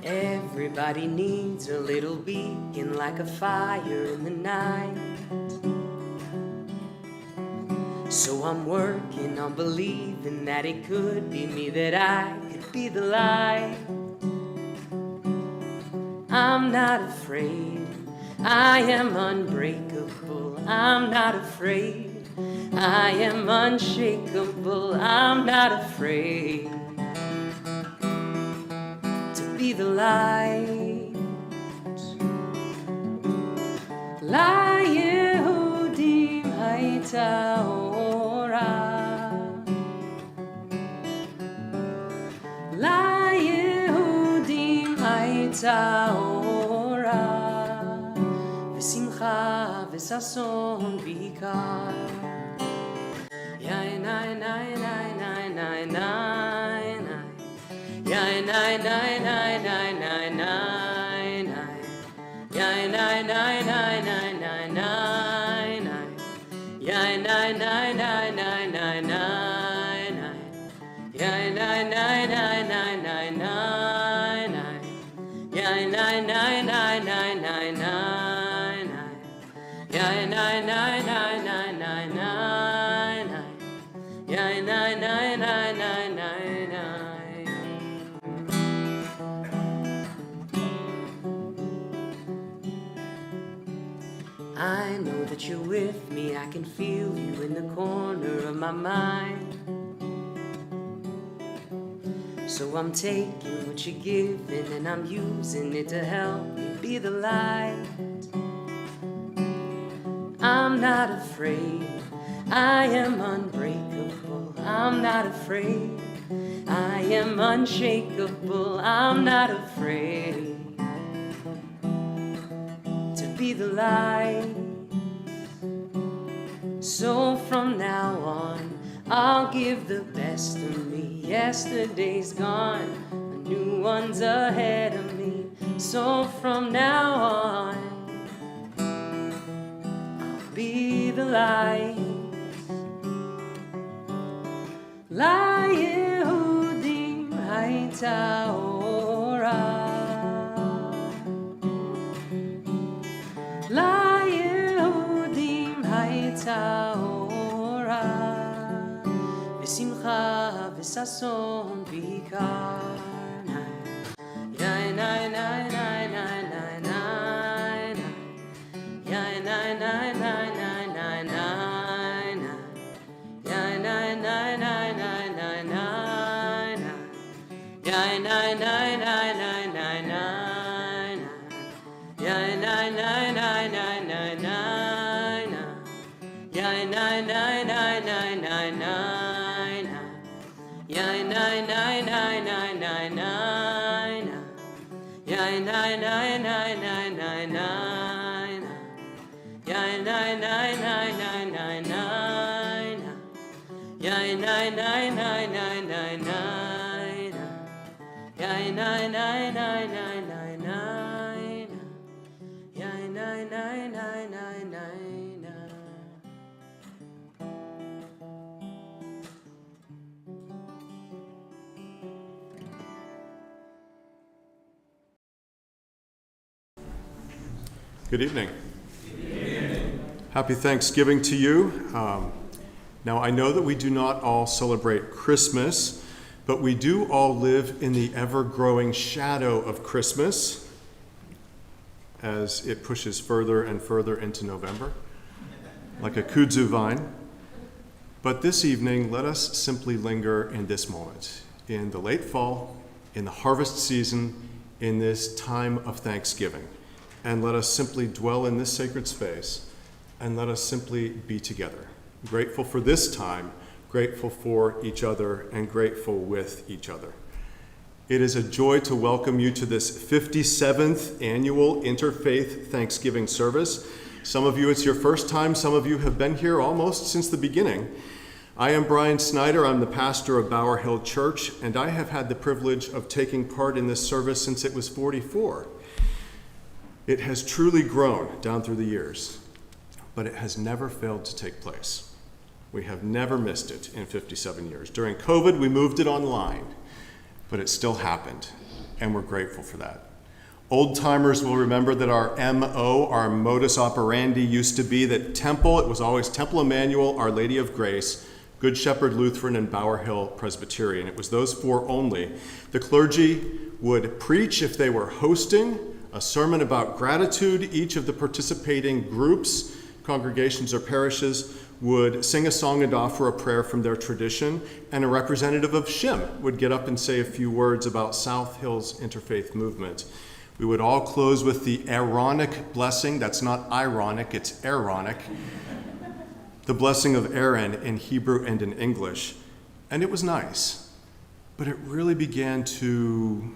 Everybody needs a little beacon like a fire in the night. So I'm working on believing that it could be me, that I could be the light. I'm not afraid, I am unbreakable. I'm not afraid, I am unshakable. I'm not afraid to be the light. La Yehudim hayta ora, La Yehudim hayta ora, v'simcha v'sason v'ikar. Yai nai nai nai nai nai nai nai, Yai nai nai nai nai nai nai nai, Yai nai nai nai nai nai nai nai, Yai nai nai nai nai nai nai nai, Yai nai nai nai nai nai nai nai, Yai nai nai nai nai nai nai nai, Yai nai nai nai nai nai nai nai, Yai nai nai nai nai nai nai. I know that you're with me, I can feel you in the corner of my mind. So I'm taking what you're giving and I'm using it to help me be the light. I'm not afraid, I am unbreakable. I'm not afraid, I am unshakable. I'm not afraid to be the light. So from now on, I'll give the best of me. Yesterday's gone, a new one's ahead of me. So from now on, I'll be the light. La Yehudim hayta ora, La Yehudim hayta ora, v'simcha v'sason v'ikar. Yai nai nai nai nai nai nai nai, Yai nai nai nai nai nai nai nai, Yai nai nai nai nai nai nai nai, Yai nai nai nai nai nai nai nai, Yai nai nai nai nai nai nai nai, Yai nai nai nai nai nai nai nai, Yai nai nai nai nai nai nai nai, Yai nai nai nai nai nai nai nai, Yai nai nai nai nai nai nai nai, Yai nai nai nai nai nai nai nai, Yai nai nai nai nai nai nai, Yai nai nai nai nai nai nai. Good evening. Happy Thanksgiving to you. Now, I know that we do not all celebrate Christmas, but we do all live in the ever-growing shadow of Christmas as it pushes further and further into November, like a kudzu vine. But this evening, let us simply linger in this moment, in the late fall, in the harvest season, in this time of Thanksgiving. And let us simply dwell in this sacred space, and let us simply be together, grateful for this time, grateful for each other, and grateful with each other. It is a joy to welcome you to this 57th annual Interfaith Thanksgiving service. Some of you, it's your first time. Some of you have been here almost since the beginning. I am Brian Snyder. I'm the pastor of Bower Hill Church, and I have had the privilege of taking part in this service since it was 44. It has truly grown down through the years, but it has never failed to take place. We have never missed it in 57 years. During COVID, we moved it online, but it still happened. and we're grateful for that. Old timers will remember that our MO, our modus operandi, used to be that Temple, it was always Temple Emanuel, Our Lady of Grace, Good Shepherd Lutheran, and Bower Hill Presbyterian. It was those four only. The clergy would preach, if they were hosting, a sermon about gratitude. Each of the participating groups, congregations, or parishes would sing a song and offer a prayer from their tradition, and a representative of SHIM would get up and say a few words about South Hills Interfaith movement. We would all close with the Aaronic blessing. That's not ironic, it's Aaronic. The blessing of Aaron in Hebrew and in English. And it was nice, but it really began to,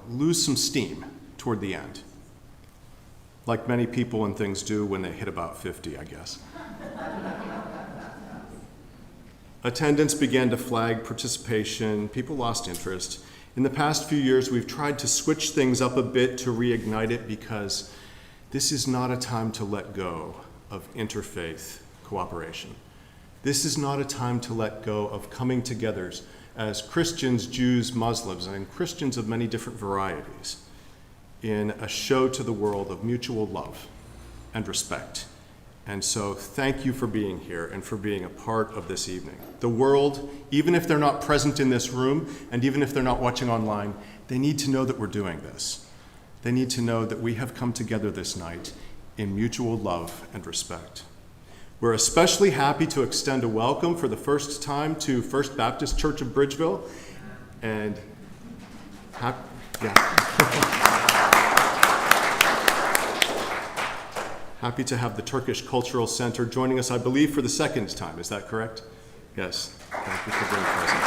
lose some steam toward the end. Like many people and things do when they hit about 50, I guess. Attendance began to flag, participation, people lost interest. In the past few years, we've tried to switch things up a bit to reignite it, because this is not a time to let go of interfaith cooperation. This is not a time to let go of coming together as Christians, Jews, Muslims, and Christians of many different varieties in a show to the world of mutual love and respect. And so thank you for being here and for being a part of this evening. The world, even if they're not present in this room, and even if they're not watching online, they need to know that we're doing this. They need to know that we have come together this night in mutual love and respect. We're especially happy to extend a welcome for the first time to First Baptist Church of Bridgeville. And happy to have the Turkish Cultural Center joining us, I believe, for the second time. Is that correct? Yes. Thank you for being present.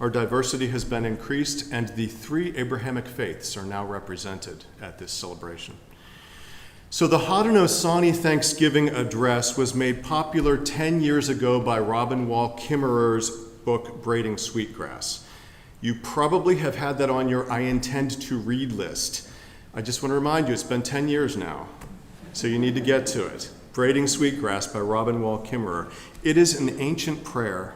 Our diversity has been increased, and the three Abrahamic faiths are now represented at this celebration. So the Haudenosaunee Thanksgiving Address was made popular 10 years ago by Robin Wall Kimmerer's book, Braiding Sweetgrass. You probably have had that on your I intend to read list. I just want to remind you, it's been 10 years now, so you need to get to it. Braiding Sweetgrass by Robin Wall Kimmerer. It is an ancient prayer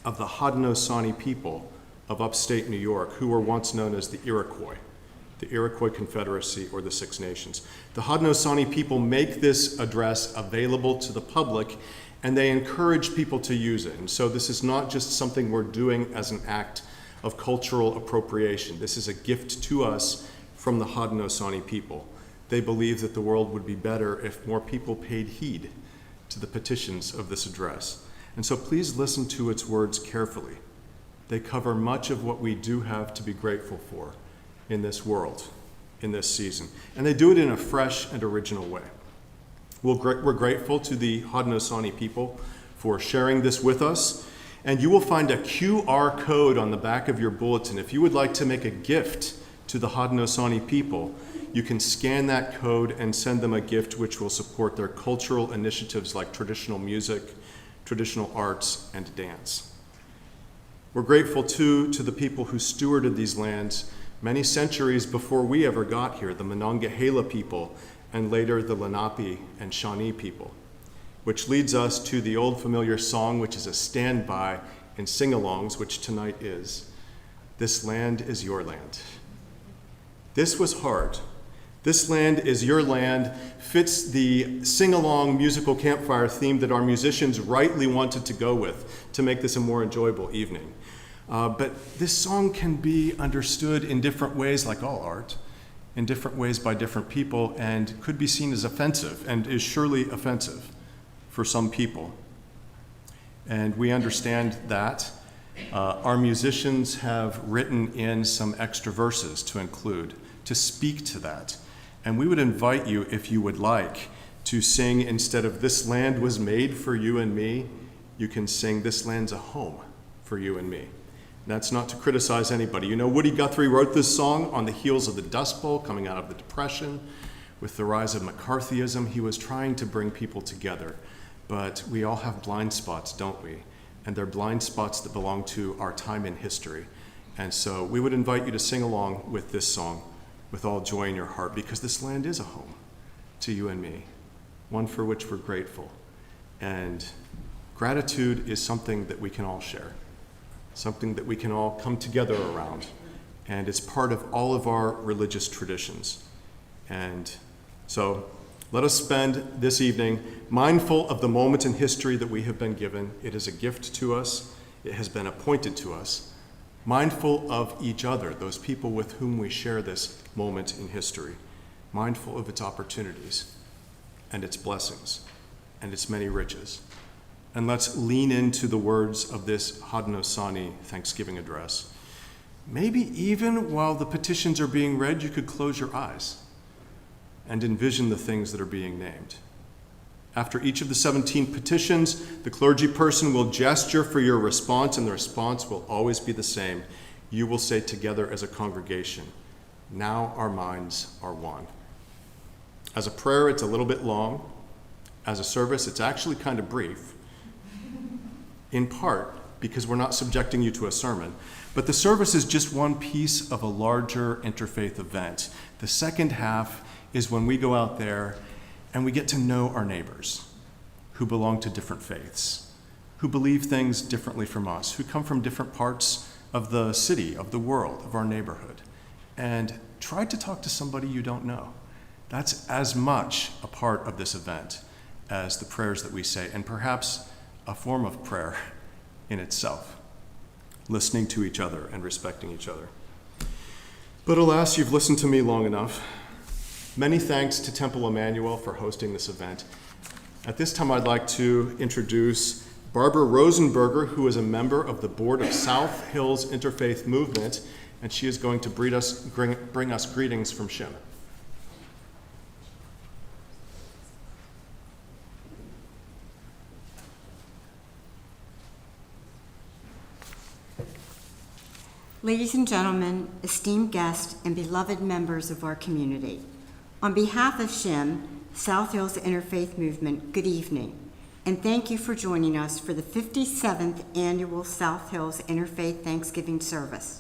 of the Haudenosaunee people of upstate New York, who were once known as the Iroquois Confederacy, or the Six Nations. The Haudenosaunee people make this address available to the public, and they encourage people to use it. And so this is not just something we're doing as an act of cultural appropriation. This is a gift to us from the Haudenosaunee people. They believe that the world would be better if more people paid heed to the petitions of this address. And so please listen to its words carefully. They cover much of what we do have to be grateful for in this world, in this season. And they do it in a fresh and original way. We're grateful to the Haudenosaunee people for sharing this with us. And you will find a QR code on the back of your bulletin. If you would like to make a gift to the Haudenosaunee people, you can scan that code and send them a gift which will support their cultural initiatives like traditional music, traditional arts, and dance. We're grateful too to the people who stewarded these lands many centuries before we ever got here, the Monongahela people, and later the Lenape and Shawnee people, which leads us to the old familiar song, which is a standby in sing-alongs, which tonight is, "This land is your land." This was hard. "This land is your land" fits the sing-along musical campfire theme that our musicians rightly wanted to go with to make this a more enjoyable evening. But this song can be understood in different ways, like all art, in different ways by different people, and could be seen as offensive, and is surely offensive for some people. And we understand that. Our musicians have written in some extra verses to include, to speak to that. And we would invite you, if you would like, to sing, instead of "This land was made for you and me," you can sing "This land's a home for you and me." That's not to criticize anybody. You know, Woody Guthrie wrote this song on the heels of the Dust Bowl, coming out of the Depression. With the rise of McCarthyism, he was trying to bring people together. But we all have blind spots, don't we? And they're blind spots that belong to our time in history. And so we would invite you to sing along with this song with all joy in your heart, because this land is a home to you and me, one for which we're grateful. And gratitude is something that we can all share. something that we can all come together around. And it's part of all of our religious traditions. And so let us spend this evening mindful of the moment in history that we have been given. It is a gift to us. It has been appointed to us. Mindful of each other, those people with whom we share this moment in history. Mindful of its opportunities and its blessings and its many riches. And let's lean into the words of this Haudenosaunee Thanksgiving address. Maybe even while the petitions are being read, you could close your eyes and envision the things that are being named. After each of the 17 petitions, the clergy person will gesture for your response, and the response will always be the same. You will say together as a congregation, "Now our minds are one." As a prayer, it's a little bit long. As a service, it's actually kind of brief, in part because we're not subjecting you to a sermon. But the service is just one piece of a larger interfaith event. The second half is when we go out there and we get to know our neighbors who belong to different faiths, who believe things differently from us, who come from different parts of the city, of the world, of our neighborhood, and try to talk to somebody you don't know. That's as much a part of this event as the prayers that we say, and perhaps a form of prayer in itself, listening to each other and respecting each other. But alas, you've listened to me long enough. Many thanks to Temple Emanuel for hosting this event. At this time, I'd like to introduce Barbara Rosenberger, who is a member of the board of South Hills Interfaith Movement, and she is going to bring us greetings from Shim. Ladies and gentlemen, esteemed guests, and beloved members of our community, on behalf of SHIM, South Hills Interfaith Movement, good evening, and thank you for joining us for the 57th Annual South Hills Interfaith Thanksgiving Service.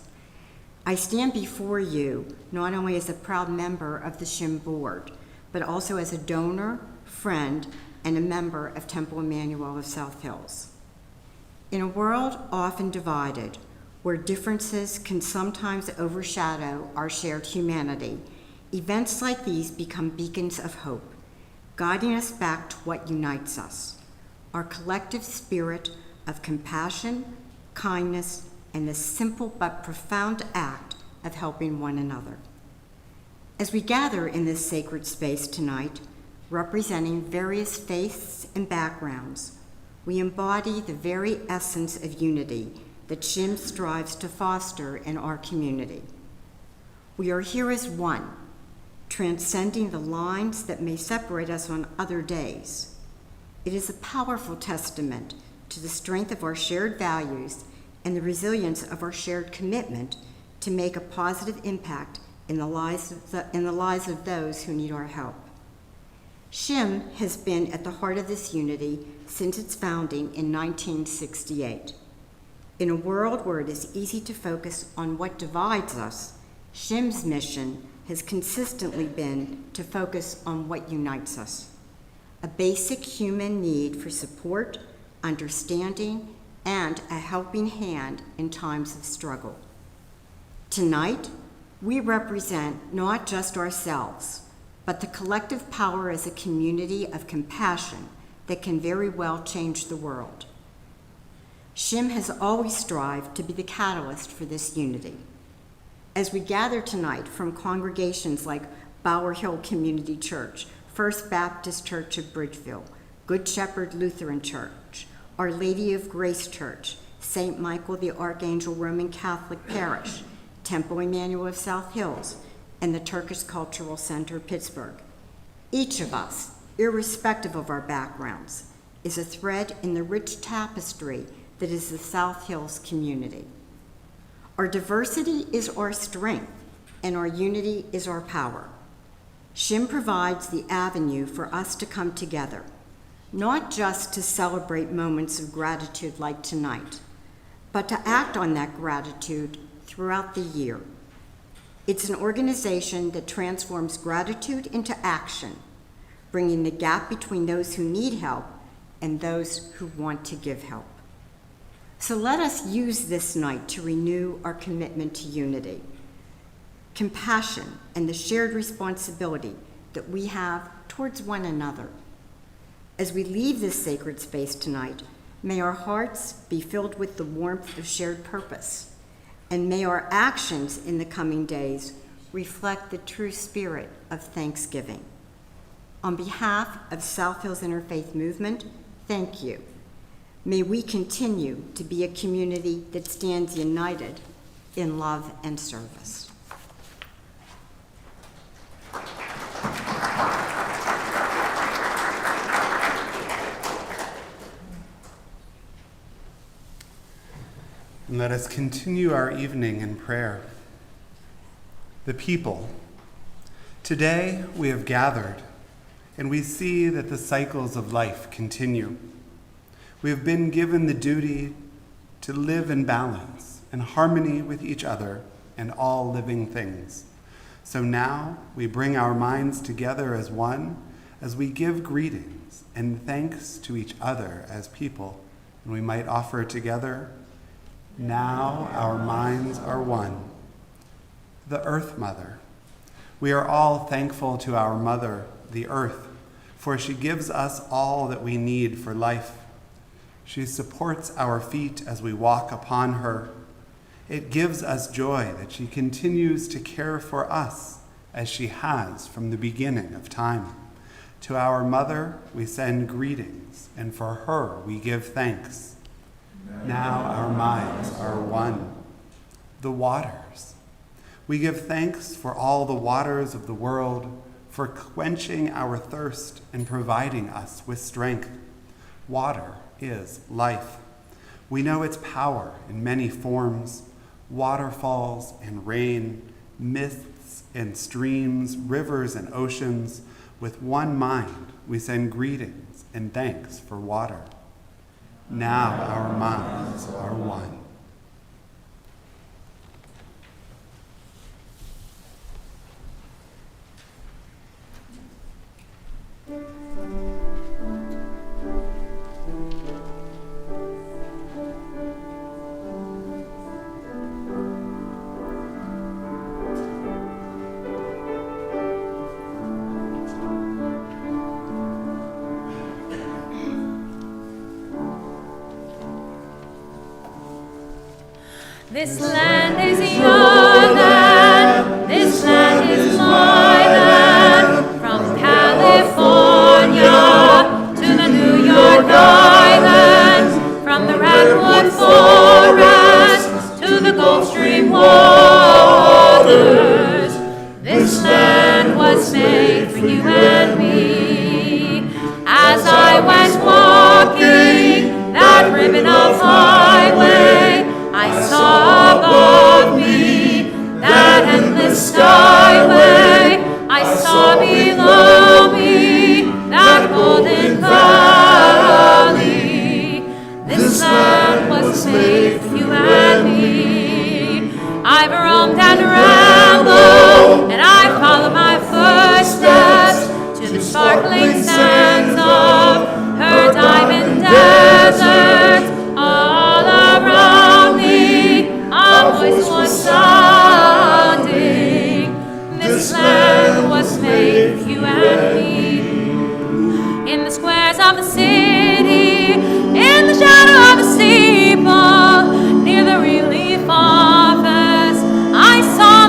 I stand before you not only as a proud member of the SHIM board, but also as a donor, friend, and a member of Temple Emanuel of South Hills. In a world often divided, where differences can sometimes overshadow our shared humanity, events like these become beacons of hope, guiding us back to what unites us, our collective spirit of compassion, kindness, and the simple but profound act of helping one another. As we gather in this sacred space tonight, representing various faiths and backgrounds, we embody the very essence of unity that SHIM strives to foster in our community. We are here as one, transcending the lines that may separate us on other days. It is a powerful testament to the strength of our shared values and the resilience of our shared commitment to make a positive impact in the lives of those who need our help. SHIM has been at the heart of this unity since its founding in 1968. In a world where it is easy to focus on what divides us, SHIM's mission has consistently been to focus on what unites us, a basic human need for support, understanding, and a helping hand in times of struggle. Tonight, we represent not just ourselves, but the collective power as a community of compassion that can very well change the world. SHIM has always strived to be the catalyst for this unity. As we gather tonight from congregations like Bower Hill Community Church, First Baptist Church of Bridgeville, Good Shepherd Lutheran Church, Our Lady of Grace Church, St. Michael the Archangel Roman Catholic Parish, Temple Emanuel of South Hills, and the Turkish Cultural Center, Pittsburgh. Each of us, irrespective of our backgrounds, is a thread in the rich tapestry that is the South Hills community. Our diversity is our strength, and our unity is our power. SHIM provides the avenue for us to come together, not just to celebrate moments of gratitude like tonight, but to act on that gratitude throughout the year. It's an organization that transforms gratitude into action, bringing the gap between those who need help and those who want to give help. So let us use this night to renew our commitment to unity, compassion, and the shared responsibility that we have towards one another. As we leave this sacred space tonight, may our hearts be filled with the warmth of shared purpose, and may our actions in the coming days reflect the true spirit of thanksgiving. On behalf of South Hills Interfaith Movement, thank you. May we continue to be a community that stands united in love and service. And let us continue our evening in prayer. The people. Today we have gathered, and we see that the cycles of life continue. We have been given the duty to live in balance and harmony with each other and all living things. So now we bring our minds together as one as we give greetings and thanks to each other as people. And we might offer together, now our minds are one. The Earth Mother. We are all thankful to our Mother, the Earth, for she gives us all that we need for life. She supports our feet as we walk upon her. It gives us joy that she continues to care for us as she has from the beginning of time. To our Mother, we send greetings, and for her we give thanks. Now our minds are one. The waters. We give thanks for all the waters of the world, for quenching our thirst and providing us with strength. Water is life. We know its power in many forms: waterfalls and rain, mists and streams, rivers and oceans. With one mind, we send greetings and thanks for water. Now our minds are one. This land is your land, this land is my land, from California to the New York Islands, from the Redwood Forest to the Gulf Stream waters. This land was made for you and me. As I went walking that ribbon of highway, I saw above me that endless skyway. I saw below me that golden valley. This land was made for you and me. I've roamed and rambled, and I follow my footsteps to the sparkling sands of her diamond desert. All around me a voice was sounding. This land was made for you and me. In the squares of the city, in the shadow of the steeple, near the relief office, I saw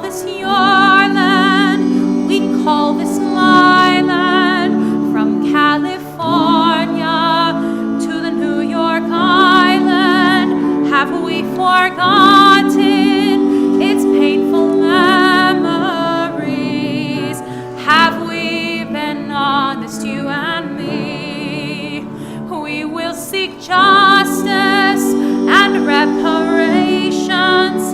this your land, we call this my land. From California to the New York Island, have we forgotten its painful memories? Have we been honest, you and me? We will seek justice and reparations.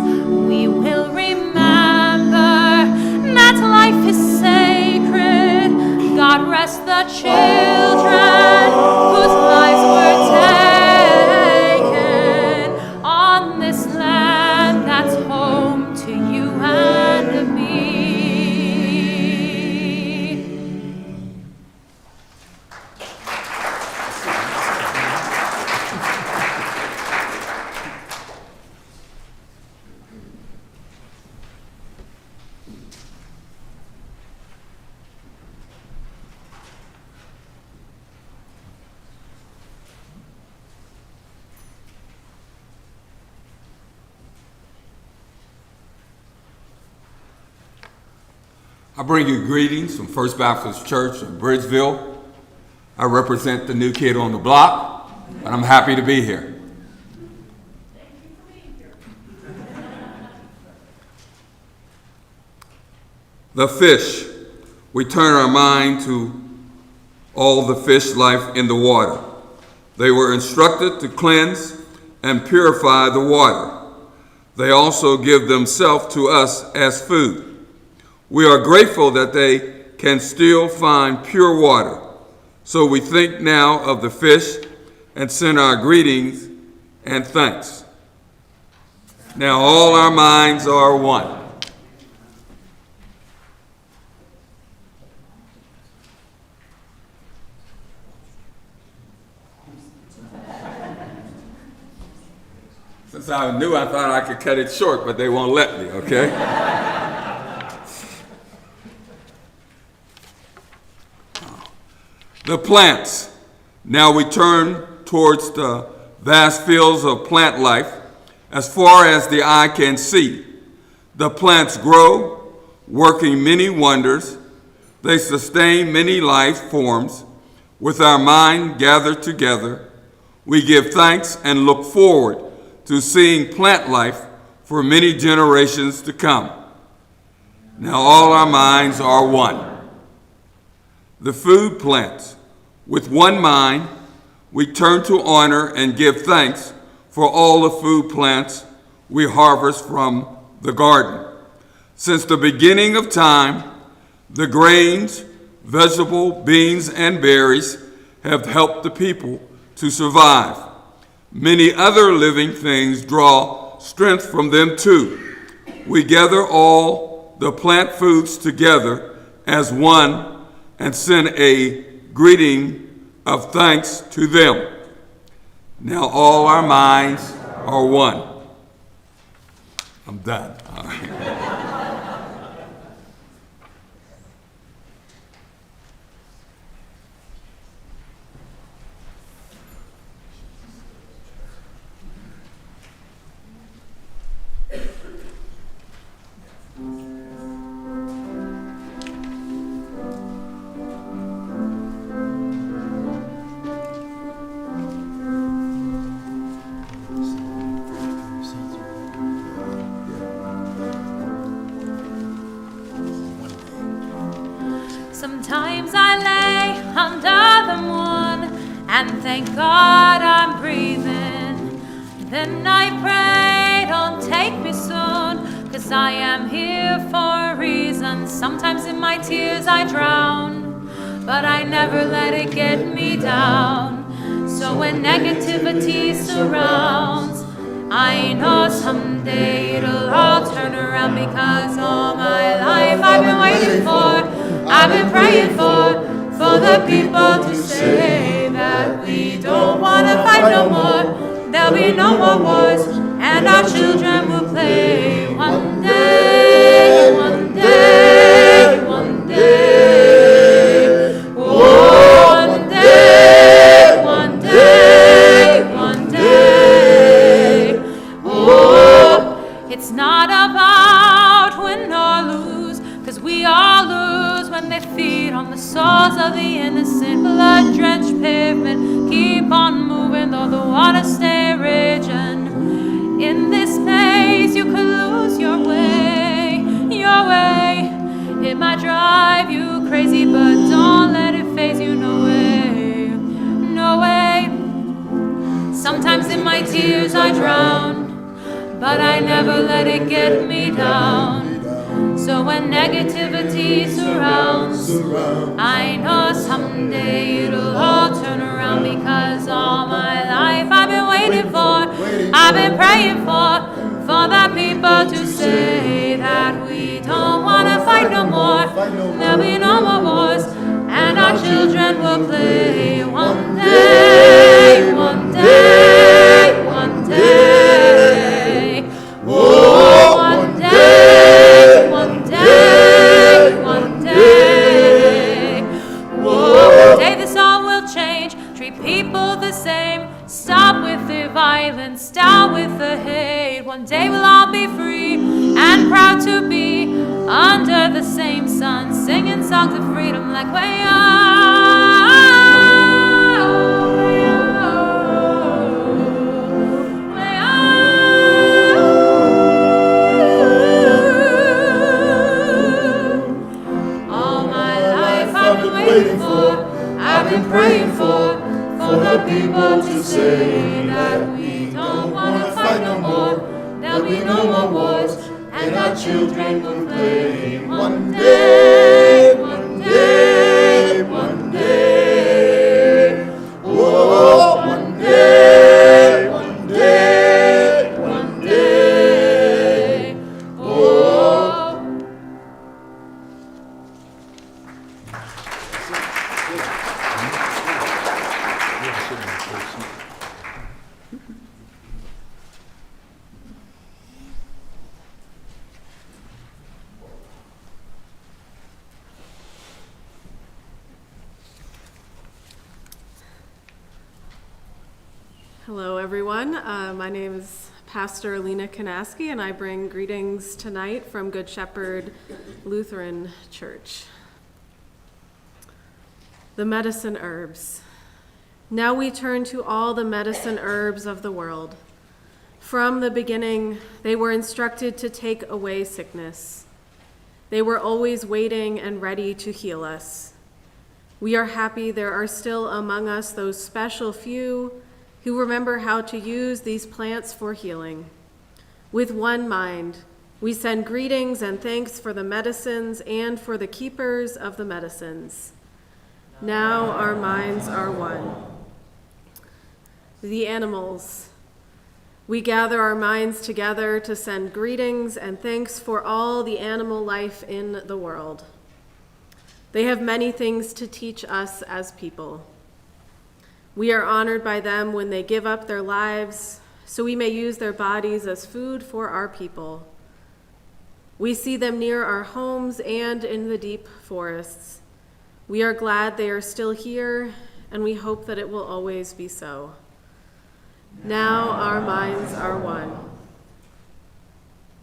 We will remember that life is sacred. God rest the children whose lives were taken on this land that's home to you and me. I bring you greetings from First Baptist Church in Bridgeville. I represent the new kid on the block, and I'm happy to be here. The fish. We turn our mind to all the fish life in the water. They were instructed to cleanse and purify the water. They also give themselves to us as food. We are grateful that they can still find pure water. So we think now of the fish and send our greetings and thanks. Now all our minds are one. Since I knew, I thought I could cut it short, but they won't let me, okay? The plants. Now we turn towards the vast fields of plant life as far as the eye can see. The plants grow, working many wonders. They sustain many life forms. With our mind gathered together, we give thanks and look forward to seeing plant life for many generations to come. Now all our minds are one. The food plants. With one mind, we turn to honor and give thanks for all the food plants we harvest from the garden. Since the beginning of time, the grains, vegetable, beans, and berries have helped the people to survive. Many other living things draw strength from them too. We gather all the plant foods together as one and send a greeting of thanks to them. Now all our minds are one. I'm done. All right. Sometimes I lay under the moon and thank God I'm breathing. Then I pray, don't take me soon, 'cause I am here for a reason. Sometimes in my tears I drown, but I never let it get me down. So when negativity surrounds, I know someday it'll all turn around, because all my life I've been waiting for, I've been praying for the people to say that we don't want to fight no more. There'll be no more wars, and our children will play one day, one day, one day. Oh, one day, one day, one day. Oh, it's not about when no when they feed on the souls of the innocent. Blood-drenched pavement, keep on moving though the waters stay raging. In this maze you could lose your way, your way. It might drive you crazy, but don't let it faze you, no way, no way. Sometimes in my tears I drown, but I never let it get me down. So when negativity surrounds, I know someday it'll all turn around, because all my life I've been waiting for, I've been praying for the people to say that we don't want to fight no more. There'll be no more wars, and our children will play one day, one day, one day. Oh, one day, one day, one day. Oh, one day this all will change. Treat people the same. Stop with the violence, stop with the hate. One day we'll all be free and proud to be under the same sun, singing songs of freedom like we are. All my life I've been waiting for, I've been praying for the people to say that we don't want to fight no more. There'll be no more wars, and our children will play one day, one day, one day. Oh, one day, one day, one day. Oh. Hello, everyone. My name is Pastor Alina Kanaski, and I bring greetings tonight from Good Shepherd Lutheran Church. The medicine herbs. Now we turn to all the medicine herbs of the world. From the beginning, they were instructed to take away sickness. They were always waiting and ready to heal us. We are happy there are still among us those special few who remember how to use these plants for healing. With one mind, we send greetings and thanks for the medicines and for the keepers of the medicines. Now our minds are one. The animals. We gather our minds together to send greetings and thanks for all the animal life in the world. They have many things to teach us as people. We are honored by them when they give up their lives so we may use their bodies as food for our people. We see them near our homes and in the deep forests. We are glad they are still here, and we hope that it will always be so. Now our minds are one.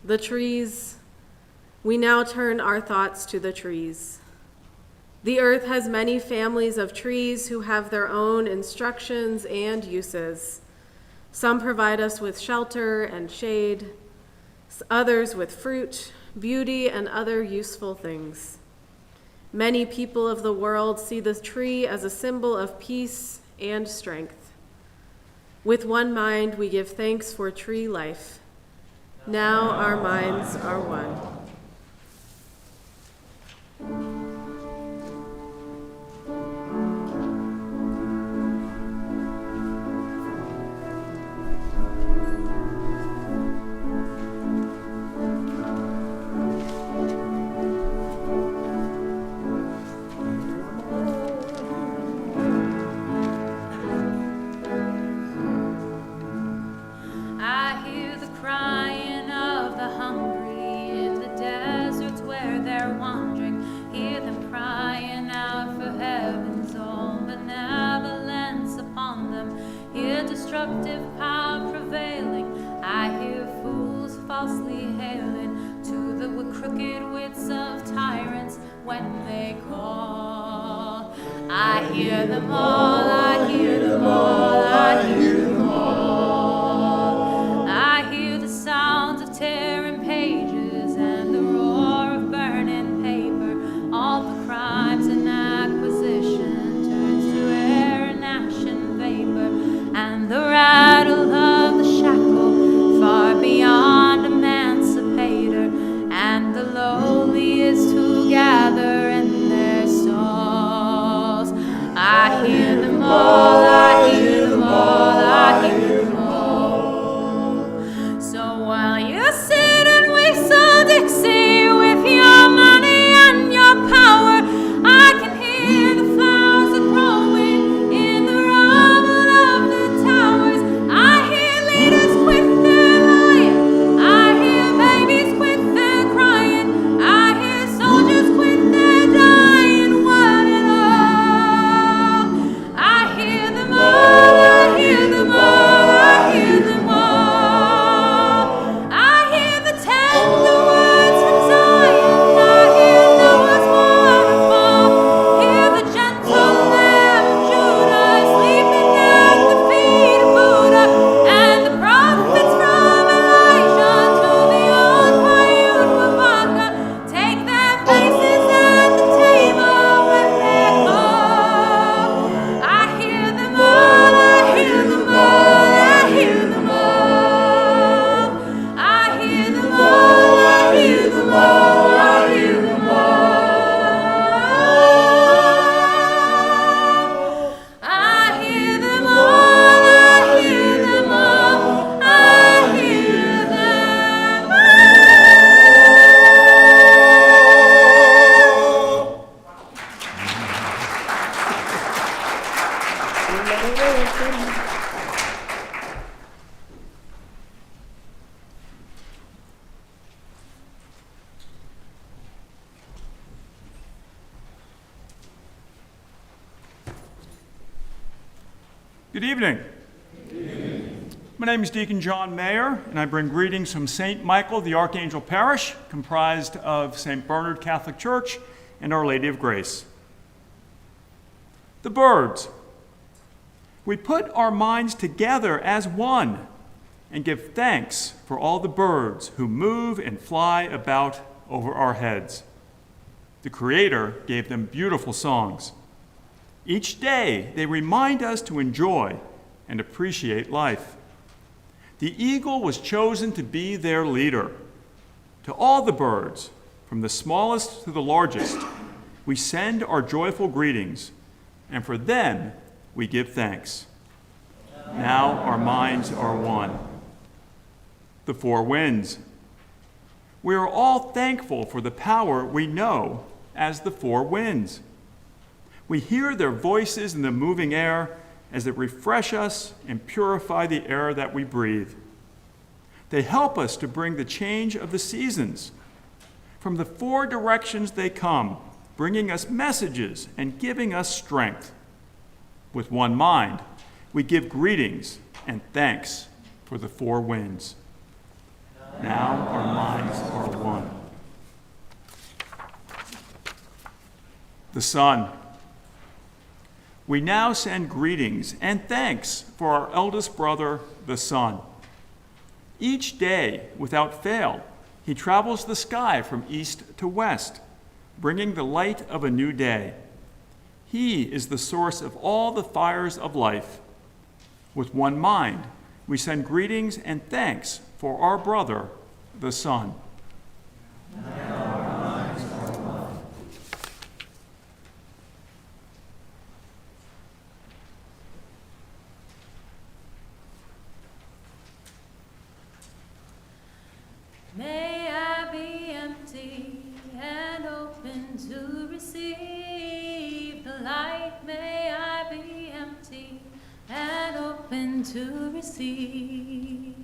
The trees. We now turn our thoughts to the trees. The earth has many families of trees who have their own instructions and uses. Some provide us with shelter and shade, others with fruit, beauty, and other useful things. Many people of the world see the tree as a symbol of peace and strength. With one mind, we give thanks for tree life. Now our minds are one. Power prevailing, I hear fools falsely hailing to the crooked wits of tyrants when they call hear them all, I hear them all, I hear them all. I hear the sounds of tearing pages and the roar of burning paper. All the crimes and acquisition turns to air and ashen vapor, and the rattle of the shackle far beyond emancipator, and the lowly is to gather in their stalls. I hear them all, I hear them all, I hear them all. So while you sit and whistle Dixie with your money and your power, I can hear the flowers are growing in the rubble of the towers. I hear leaders quit their lying, I hear babies quit their crying, I hear soldiers quit their dying, one and all. I hear them all, I hear them all, I hear them all. I hear the tender words from Zion, I hear Noah's waterfall, hear the gentle lamb of Judah sleeping at the feet of Buddha, and the prophets from Elijah to the old Paiute Wabaka take their places at the table when they call. I hear them all, I hear them all, I hear them all. I hear them all, I hear them all, I hear them all. I hear them all, I hear them all, I hear them all. Good evening. My name is Deacon John Mayer, and I bring greetings from St. Michael the Archangel Parish, comprised of St. Bernard Catholic Church and Our Lady of Grace. The birds. We put our minds together as one and give thanks for all the birds who move and fly about over our heads. The Creator gave them beautiful songs. Each day, they remind us to enjoy and appreciate life. The eagle was chosen to be their leader. To all the birds, from the smallest to the largest, we send our joyful greetings, and for them we give thanks. Now our minds are one. The four winds. We are all thankful for the power we know as the four winds. We hear their voices in the moving air as they refresh us and purify the air that we breathe. They help us to bring the change of the seasons. From the four directions they come, bringing us messages and giving us strength. With one mind, we give greetings and thanks for the four winds. Now our minds are one. The sun. We now send greetings and thanks for our eldest brother, the sun. Each day, without fail, he travels the sky from east to west, bringing the light of a new day. He is the source of all the fires of life. With one mind, we send greetings and thanks for our brother, the sun. Now our minds are one. May I be empty and open to receive the light. May I be empty and open to receive.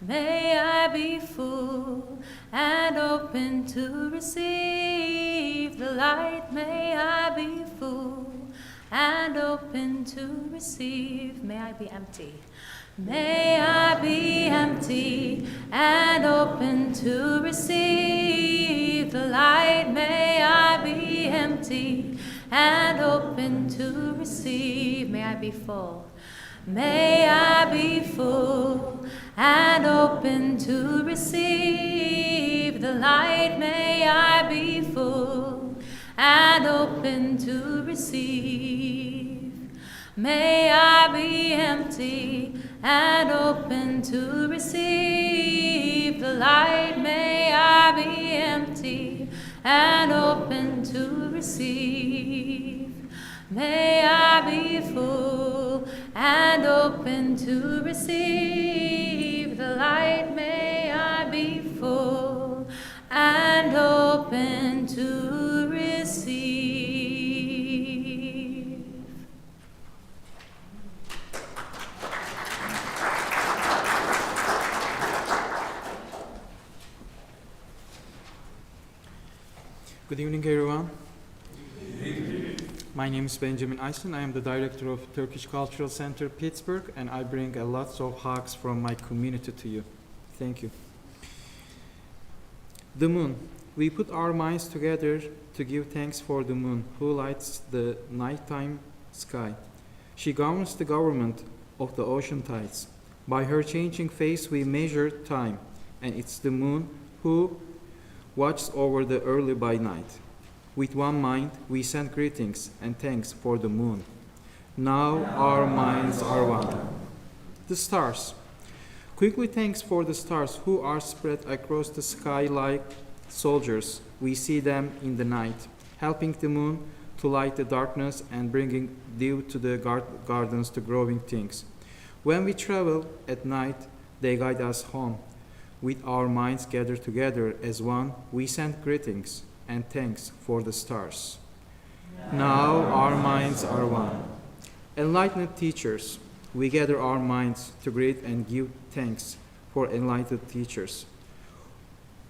May I be full and open to receive the light. May I be full and open to receive. May I be empty. May I be empty and open to receive the light. May I be empty and open to receive. May I be full. May I be full and open to receive the light. May I be full and open to receive. May I be empty and open to receive the light. May I be empty and open to receive. May I be full and open to receive the light. May I be full and open to receive. Good evening, everyone. My name is Benjamin Aysen. I am the director of Turkish Cultural Center, Pittsburgh, and I bring a lot of hugs from my community to you. Thank you. The moon. We put our minds together to give thanks for the moon, who lights the nighttime sky. She governs the government of the ocean tides. By her changing face, we measure time, and it's the moon who watches over the early by night. With one mind, we send greetings and thanks for the moon. Now our minds are one. The stars. Quickly thanks for the stars who are spread across the sky like soldiers. We see them in the night, helping the moon to light the darkness and bringing dew to the gardens to growing things. When we travel at night, they guide us home. With our minds gathered together as one, we send greetings and thanks for the stars. Now our minds are one. Enlightened teachers, we gather our minds to greet and give thanks for enlightened teachers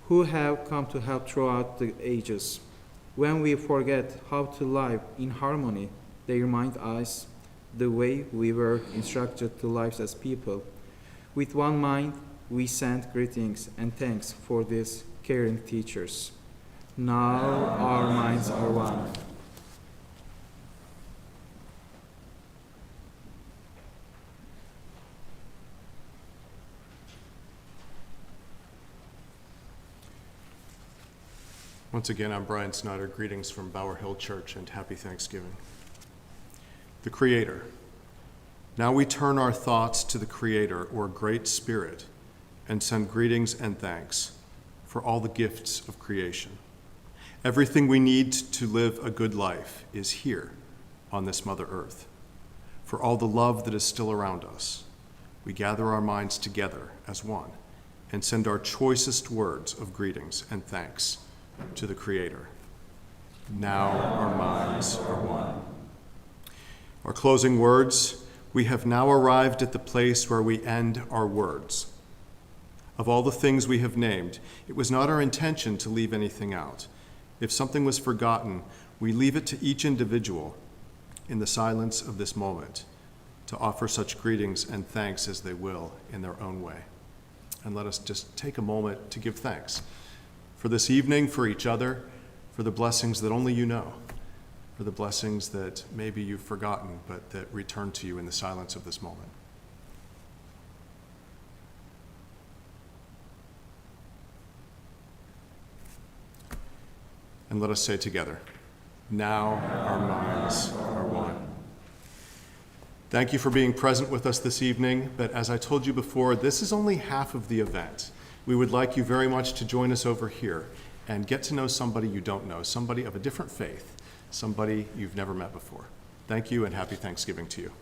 who have come to help throughout the ages. When we forget how to live in harmony, they remind us the way we were instructed to live as people. With one mind, we send greetings and thanks for these caring teachers. Now our minds are one. Once again, I'm Brian Snyder. Greetings from Bower Hill Church and happy Thanksgiving. The Creator. Now we turn our thoughts to the Creator, or Great Spirit, and send greetings and thanks for all the gifts of creation. Everything we need to live a good life is here on this Mother Earth. For all the love that is still around us, we gather our minds together as one and send our choicest words of greetings and thanks to the Creator. Now our minds are one. Our closing words: we have now arrived at the place where we end our words. Of all the things we have named, it was not our intention to leave anything out. If something was forgotten, we leave it to each individual in the silence of this moment to offer such greetings and thanks as they will in their own way. And let us just take a moment to give thanks for this evening, for each other, for the blessings that only you know, for the blessings that maybe you've forgotten, but that return to you in the silence of this moment. And let us say together, now our minds are one. Thank you for being present with us this evening, but as I told you before, this is only half of the event. We would like you very much to join us over here and get to know somebody you don't know, somebody of a different faith, somebody you've never met before. Thank you and happy Thanksgiving to you.